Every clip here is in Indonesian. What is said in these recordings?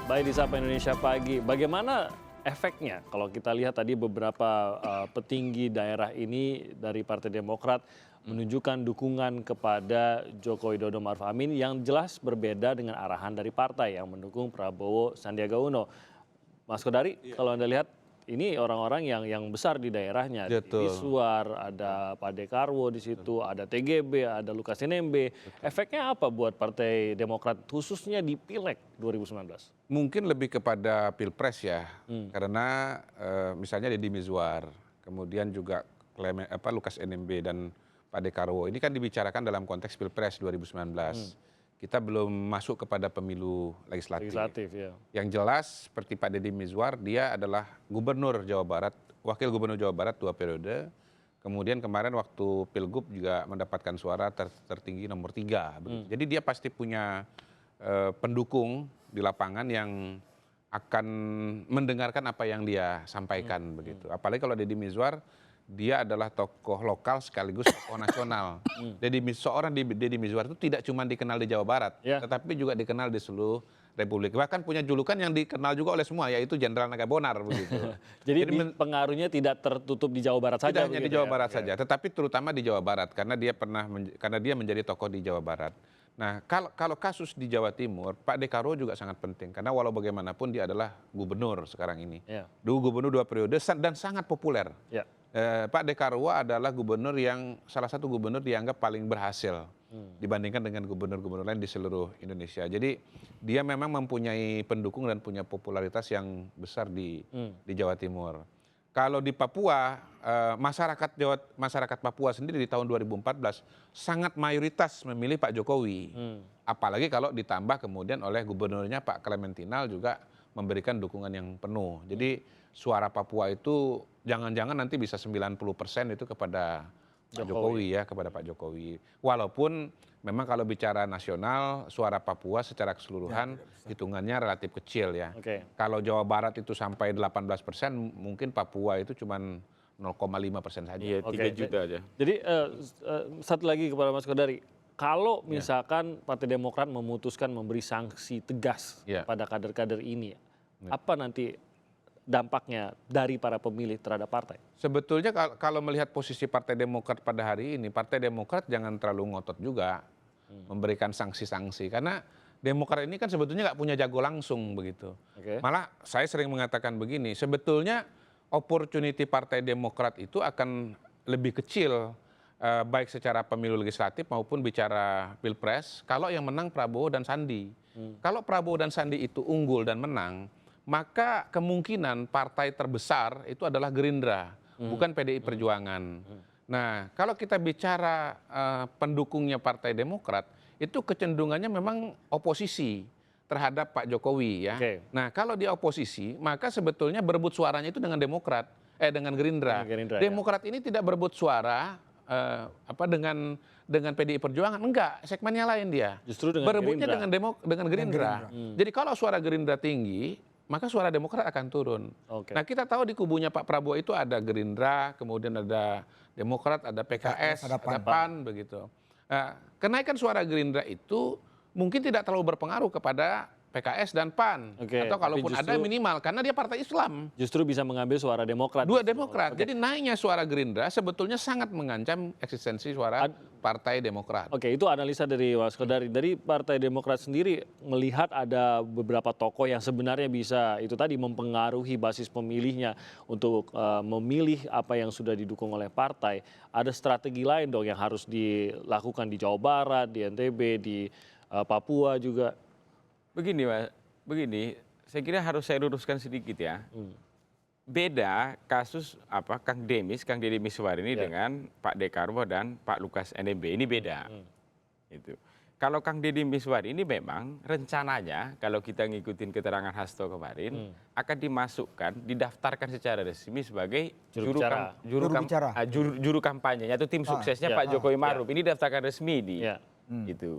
Baik di Sapa Indonesia Pagi, bagaimana efeknya kalau kita lihat tadi beberapa petinggi daerah ini dari Partai Demokrat menunjukkan dukungan kepada Joko Widodo Maruf Amin yang jelas berbeda dengan arahan dari partai yang mendukung Prabowo Sandiaga Uno. Mas Kodari, kalau Anda lihat ini orang-orang yang besar di daerahnya, ada Miswar, ada Pak Dekarwo di situ, ada TGB, ada Lukas NMB. Efeknya apa buat Partai Demokrat khususnya di Pileg 2019? Mungkin lebih kepada Pilpres ya, karena misalnya Deddy Mizwar, kemudian juga Lukas NMB dan Pak Dekarwo, ini kan dibicarakan dalam konteks Pilpres 2019. Kita belum masuk kepada pemilu legislatif. Ya. Yang jelas seperti Pak Deddy Mizwar, dia adalah gubernur Jawa Barat, wakil gubernur Jawa Barat 2 periode. Kemudian kemarin waktu Pilgub juga mendapatkan suara tertinggi nomor 3. Jadi dia pasti punya pendukung di lapangan yang akan mendengarkan apa yang dia sampaikan begitu. Apalagi kalau Deddy Mizwar, dia adalah tokoh lokal sekaligus tokoh nasional. Seorang Deddy Mizwar itu tidak cuma dikenal di Jawa Barat, tetapi juga dikenal di seluruh Republik. Bahkan punya julukan yang dikenal juga oleh semua, yaitu Jenderal Nagabonar begitu. Jadi pengaruhnya tidak tertutup di Jawa Barat saja. Tidak hanya di Jawa Barat saja, tetapi terutama di Jawa Barat karena dia menjadi tokoh di Jawa Barat. Nah, kalau kasus di Jawa Timur, Pak Dekarwo juga sangat penting karena walau bagaimanapun dia adalah gubernur sekarang ini. Dulu gubernur 2 periode dan sangat populer. Pak Dekarwo adalah salah satu gubernur dianggap paling berhasil dibandingkan dengan gubernur-gubernur lain di seluruh Indonesia. Jadi dia memang mempunyai pendukung dan punya popularitas yang besar di Jawa Timur. Kalau di Papua, masyarakat Papua sendiri di tahun 2014 sangat mayoritas memilih Pak Jokowi. Apalagi kalau ditambah kemudian oleh gubernurnya Pak Clementinal juga memberikan dukungan yang penuh. Jadi suara Papua itu jangan-jangan nanti bisa 90% itu kepada Pak Jokowi ya, kepada Pak Jokowi. Walaupun memang kalau bicara nasional, suara Papua secara keseluruhan hitungannya relatif kecil ya. Kalau Jawa Barat itu sampai 18%, mungkin Papua itu cuma 0,5% saja. Iya, 3 juta aja. Jadi satu lagi kepada Mas Kodari, kalau misalkan Partai Demokrat memutuskan memberi sanksi tegas pada kader-kader ini, apa nanti dampaknya dari para pemilih terhadap partai? Sebetulnya kalau melihat posisi Partai Demokrat pada hari ini, Partai Demokrat jangan terlalu ngotot juga memberikan sanksi-sanksi. Karena Demokrat ini kan sebetulnya nggak punya jago langsung begitu. Malah saya sering mengatakan begini, sebetulnya opportunity Partai Demokrat itu akan lebih kecil baik secara pemilu legislatif maupun bicara Pilpres kalau yang menang Prabowo dan Sandi. Kalau Prabowo dan Sandi itu unggul dan menang, maka kemungkinan partai terbesar itu adalah Gerindra, bukan PDI Perjuangan. Nah, kalau kita bicara pendukungnya Partai Demokrat, itu kecenderungannya memang oposisi terhadap Pak Jokowi ya. Nah, kalau dia oposisi, maka sebetulnya berebut suaranya itu dengan dengan Gerindra. Demokrat ini tidak berebut suara dengan PDI Perjuangan, enggak, segmennya lain dia. Justru dengan berebutnya dengan Gerindra. Jadi kalau suara Gerindra tinggi, maka suara Demokrat akan turun. Nah, kita tahu di kubunya Pak Prabowo itu ada Gerindra, kemudian ada Demokrat, ada PKS, ada PAN begitu. Nah, kenaikan suara Gerindra itu mungkin tidak terlalu berpengaruh kepada PKS dan PAN, atau kalaupun ada minimal karena dia partai Islam. Justru bisa mengambil suara Demokrat. Dua Demokrat. Jadi naiknya suara Gerindra sebetulnya sangat mengancam eksistensi suara Partai Demokrat. Itu analisa dari Mas Kodari. Dari Partai Demokrat sendiri melihat ada beberapa tokoh yang sebenarnya bisa itu tadi mempengaruhi basis pemilihnya untuk memilih apa yang sudah didukung oleh partai. Ada strategi lain dong yang harus dilakukan di Jawa Barat, di NTB, di Papua juga. Begini, Mas. Saya kira harus saya luruskan sedikit ya. Beda kasus Kang Deddy Mizwar ini dengan Pak Dekarwo dan Pak Lukas NMB, ini beda. Kalau Kang Deddy Mizwar ini memang rencananya kalau kita ngikutin keterangan Hasto kemarin akan didaftarkan secara resmi sebagai juru kampanye atau tim suksesnya Pak Jokowi Maruf. Ini daftarkan resmi di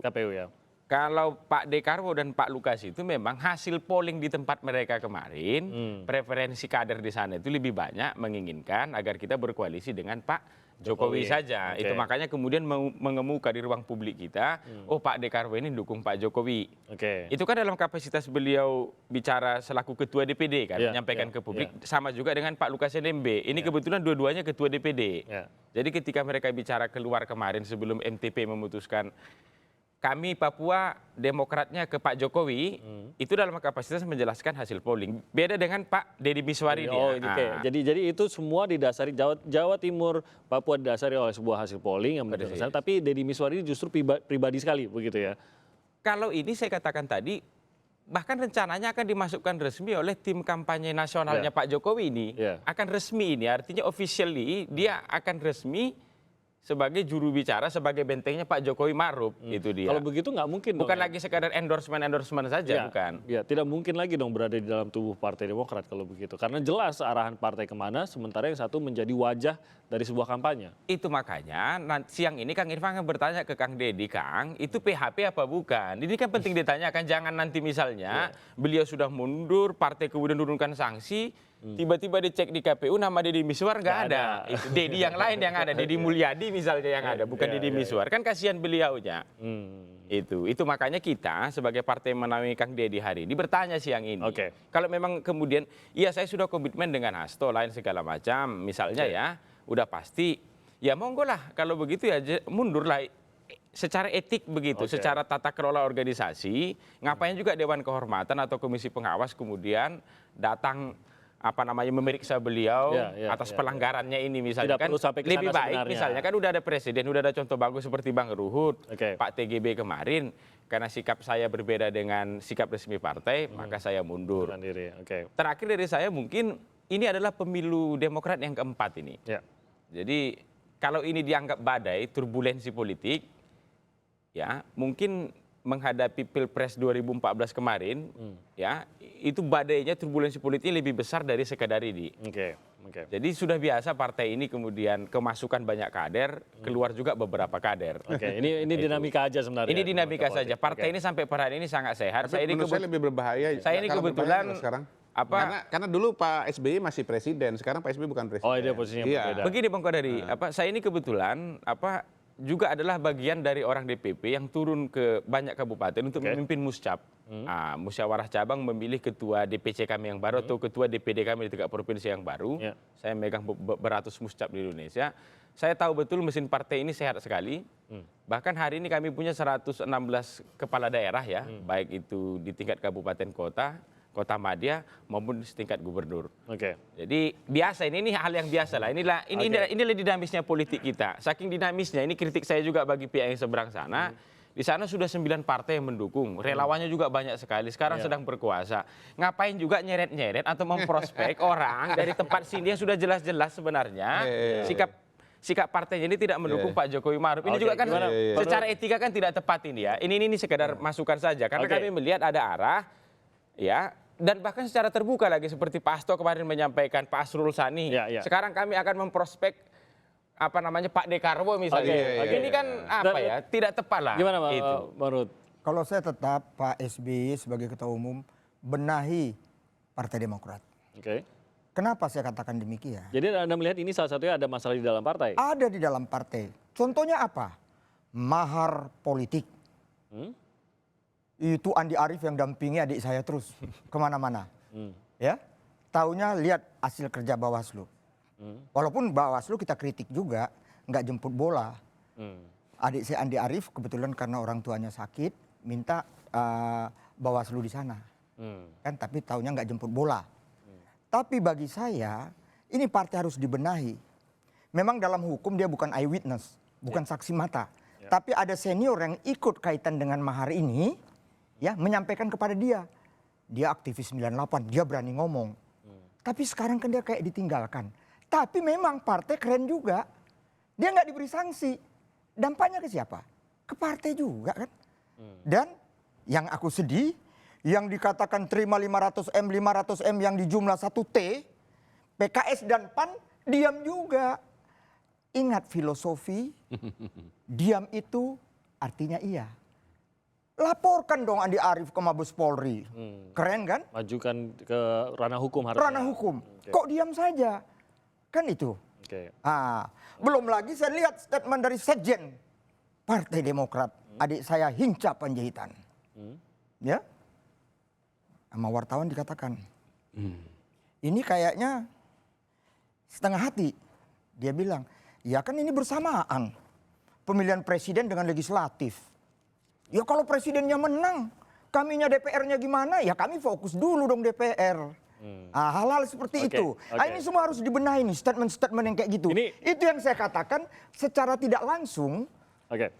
KPU ya. Kalau Pak Dekarwo dan Pak Lukas itu memang hasil polling di tempat mereka kemarin, preferensi kader di sana itu lebih banyak menginginkan agar kita berkoalisi dengan Pak Jokowi saja. Oke. Itu makanya kemudian mengemuka di ruang publik kita, oh Pak Dekarwo ini dukung Pak Jokowi. Oke. Itu kan dalam kapasitas beliau bicara selaku ketua DPD kan, Iya, menyampaikan iya, ke publik. iya. Sama juga dengan Pak Lukas NMB. Ini kebetulan dua-duanya ketua DPD. Ya. Jadi ketika mereka bicara keluar kemarin sebelum MTP memutuskan kami Papua demokratnya ke Pak Jokowi, itu dalam kapasitas menjelaskan hasil polling. Beda dengan Pak Deddy Miswar ini. Oh, ini jadi itu semua didasari Jawa Timur, Papua didasari oleh sebuah hasil polling yang menunjukkan, tapi Deddy Miswar ini justru pribadi sekali begitu ya. Kalau ini saya katakan tadi, bahkan rencananya akan dimasukkan resmi oleh tim kampanye nasionalnya Pak Jokowi ini. Akan resmi ini, artinya officially dia akan resmi sebagai juru bicara, sebagai bentengnya Pak Jokowi Ma'ruf, itu dia. Kalau begitu nggak mungkin bukan dong, lagi sekadar endorsement saja, bukan. Ya, tidak mungkin lagi dong berada di dalam tubuh Partai Demokrat kalau begitu. Karena jelas arahan partai kemana, sementara yang satu menjadi wajah dari sebuah kampanye. Itu makanya siang ini Kang Irfan akan bertanya ke Kang Deddy, Kang, itu PHP apa bukan? Ini kan penting ditanyakan, jangan nanti misalnya beliau sudah mundur, partai kemudian menurunkan sanksi, tiba-tiba dicek di KPU nama Deddy Miswar nggak ada. Itu Deddy yang lain yang ada, Deddy Mulyadi misalnya yang ada, bukan Deddy Miswar. Kan kasihan beliaunya. Itu makanya kita sebagai partai menaungi Kang Deddy hari ini bertanya siang ini. Kalau memang kemudian, iya saya sudah komitmen dengan Hasto lain segala macam, misalnya ya, udah pasti, ya monggo lah kalau begitu ya mundurlah secara etik begitu, secara tata kelola organisasi, ngapain juga Dewan Kehormatan atau Komisi Pengawas kemudian datang memeriksa beliau atas pelanggarannya ini misalnya. Tidak kan perlu sampai ke lebih sana baik sebenarnya. misalnya kan udah ada presiden, udah ada contoh bagus seperti Bang Ruhut, Pak TGB kemarin, karena sikap saya berbeda dengan sikap resmi partai, maka saya mundur. Terakhir dari saya mungkin ini adalah pemilu Demokrat yang keempat ini. Jadi kalau ini dianggap badai, turbulensi politik, ya mungkin menghadapi Pilpres 2014 kemarin, ya itu badainya turbulensi politiknya lebih besar dari sekadar ini. Jadi sudah biasa partai ini kemudian kemasukan banyak kader, keluar juga beberapa kader. Ini dinamika aja sebenarnya. Ini dinamika saja. Partai ini sampai pada hari ini sangat sehat. Tapi menurut saya lebih berbahaya. Saya ini kebetulan sekarang. Karena dulu Pak SBY masih presiden, sekarang Pak SBY bukan presiden. Oh, dia posisinya berbeda. Begini Bang Kodari, saya ini kebetulan juga adalah bagian dari orang DPP yang turun ke banyak kabupaten untuk memimpin Muscap. Musyawarah cabang memilih ketua DPC kami yang baru atau ketua DPD kami di tingkat provinsi yang baru. Saya megang beratus Muscap di Indonesia. Saya tahu betul mesin partai ini sehat sekali. Bahkan hari ini kami punya 116 kepala daerah ya, baik itu di tingkat kabupaten kota madya maupun setingkat gubernur. Jadi biasa ini hal yang biasa lah. Inilah dinamisnya politik kita. Saking dinamisnya ini kritik saya juga bagi pihak yang seberang sana. Di sana sudah 9 partai yang mendukung, relawannya juga banyak sekali. Sekarang sedang berkuasa. Ngapain juga nyeret-nyeret atau memprospek orang dari tempat sini yang sudah jelas-jelas sebenarnya sikap partainya ini tidak mendukung Pak Jokowi Ma'ruf. Ini juga kan secara etika kan tidak tepat ini ya. Ini sekedar masukan saja karena kami melihat ada arah ya. Dan bahkan secara terbuka lagi seperti Pak Hasto kemarin menyampaikan, Pak Asrul Sani. Sekarang kami akan memprospek Pak Dekarwo misalnya. Ini kan tidak tepat lah. Gimana Bang Ruhut? Kalau saya tetap Pak SBY sebagai ketua umum benahi Partai Demokrat. Kenapa saya katakan demikian? Jadi Anda melihat ini salah satunya ada masalah di dalam partai? Ada di dalam partai. Contohnya apa? Mahar politik. Itu Andi Arief yang dampingi adik saya terus kemana-mana. Ya, taunya lihat hasil kerja Bawaslu. Walaupun Bawaslu kita kritik juga, nggak jemput bola. Adik saya Andi Arief kebetulan karena orang tuanya sakit, minta Bawaslu di sana. Kan, tapi taunya nggak jemput bola. Tapi bagi saya, ini partai harus dibenahi. Memang dalam hukum dia bukan eyewitness, bukan saksi mata. Tapi ada senior yang ikut kaitan dengan mahar ini, ya menyampaikan kepada dia. Dia aktivis 98, dia berani ngomong. Tapi sekarang kan dia kayak ditinggalkan. Tapi memang partai keren juga. Dia nggak diberi sanksi. Dampaknya ke siapa? Ke partai juga kan. Dan yang aku sedih, yang dikatakan terima 500M yang di jumlah 1T, PKS dan PAN diam juga. Ingat filosofi, diam itu artinya iya. Laporkan dong Andi Arief ke Mabes Polri. Keren kan? Majukan ke ranah hukum harusnya. Ranah hukum. Kok diam saja? Kan itu. Oke. Belum lagi saya lihat statement dari Sekjen Partai Demokrat, adik saya Hinca Panjaitan. Ya, sama wartawan dikatakan, ini kayaknya setengah hati. Dia bilang, ya kan ini bersamaan pemilihan presiden dengan legislatif. Ya kalau presidennya menang, kaminya DPR-nya gimana? Ya kami fokus dulu dong DPR. Hal-hal seperti itu. Ini semua harus dibenahi nih, statement-statement yang kayak gitu. Itu yang saya katakan secara tidak langsung,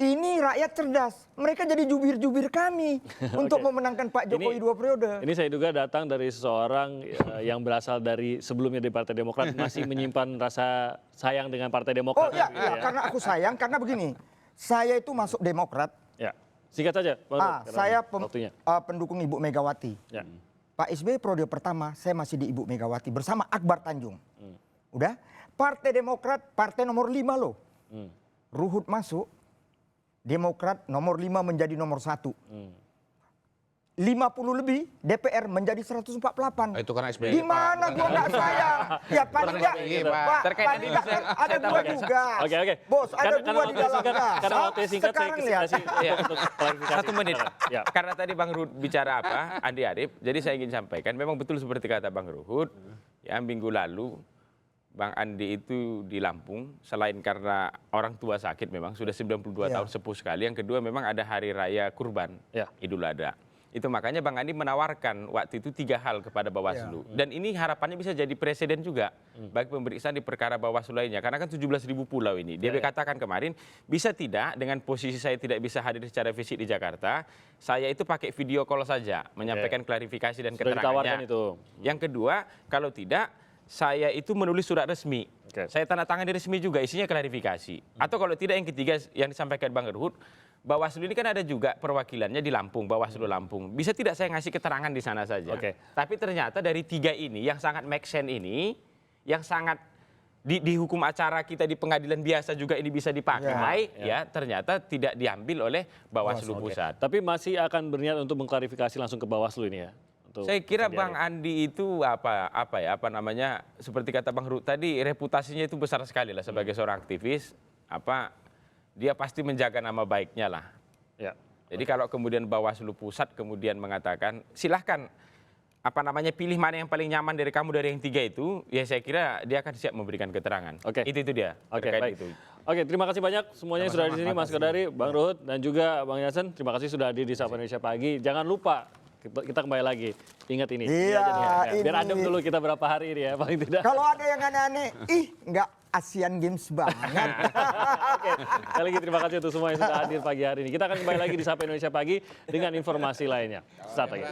ini rakyat cerdas. Mereka jadi jubir-jubir kami untuk memenangkan Pak Jokowi 2 periode. Ini saya duga datang dari seseorang yang berasal dari sebelumnya di Partai Demokrat, masih menyimpan rasa sayang dengan Partai Demokrat. Oh iya, karena aku sayang, karena begini, saya itu masuk Demokrat. Ya, singkat saja. Saya pendukung Ibu Megawati. Ya. Pak SBY periode pertama saya masih di Ibu Megawati bersama Akbar Tanjung. Udah, Partai Demokrat partai nomor 5 loh. Ruhut masuk, Demokrat nomor 5 menjadi nomor 1. 50 lebih, DPR menjadi 148. Itu karena SBY. Gimana gua nggak sayang? Ya paling nggak, Pak. Paling nggak kan ada gua juga. Oke. Bos, ada gua di dalamnya. Karena waktu singkat Sekarang saya lihat. kasih untuk klarifikasi. 1 menit. Ya. Karena tadi Bang Ruhut bicara apa, Andi Arief, jadi saya ingin sampaikan, memang betul seperti kata Bang Ruhut, ya minggu lalu Bang Andi itu di Lampung, selain karena orang tua sakit memang, sudah 92 tahun sepuh sekali, yang kedua memang ada hari raya kurban, Idul Adha. Itu makanya Bang Andi menawarkan waktu itu 3 hal kepada Bawaslu. Dan ini harapannya bisa jadi presiden juga bagi pemeriksaan di perkara Bawaslu lainnya. Karena kan 17.000 pulau ini. Dia katakan kemarin, bisa tidak dengan posisi saya tidak bisa hadir secara fisik di Jakarta, saya itu pakai video call saja, menyampaikan klarifikasi dan keterangannya. Itu. Yang kedua, kalau tidak, saya itu menulis surat resmi. Saya tanda tangan di resmi juga, isinya klarifikasi. Atau kalau tidak, yang ketiga yang disampaikan Bang Ruhut, Bawaslu ini kan ada juga perwakilannya di Lampung, Bawaslu Lampung. Bisa tidak saya ngasih keterangan di sana saja? Tapi ternyata dari 3 ini, yang sangat make sense ini, yang sangat di hukum acara kita di pengadilan biasa juga ini bisa dipakai, ya ternyata tidak diambil oleh Bawaslu Pusat. Tapi masih akan berniat untuk mengklarifikasi langsung ke Bawaslu ini ya? Saya kira Bang Andi itu apa namanya, seperti kata Bang Ruhut tadi, reputasinya itu besar sekali lah sebagai seorang aktivis. Dia pasti menjaga nama baiknya lah. Jadi kalau kemudian Bawaslu Pusat kemudian mengatakan, silahkan pilih mana yang paling nyaman dari kamu dari yang 3 itu, ya saya kira dia akan siap memberikan keterangan. Itu dia. Baik. Terima kasih banyak semuanya sudah di sini, Mas Kodari, Bang Ruhut, dan juga Bang Jansen. Terima kasih sudah hadir di Sapa Indonesia Pagi. Jangan lupa kita kembali lagi. Ingat ini. Biar adem dulu kita berapa hari ini ya, paling tidak. Kalau ada yang aneh-aneh, nggak Asian Games banget. Sekali lagi terima kasih untuk semua yang sudah hadir pagi hari ini. Kita akan kembali lagi di Sapa Indonesia Pagi dengan informasi lainnya. Saat lagi.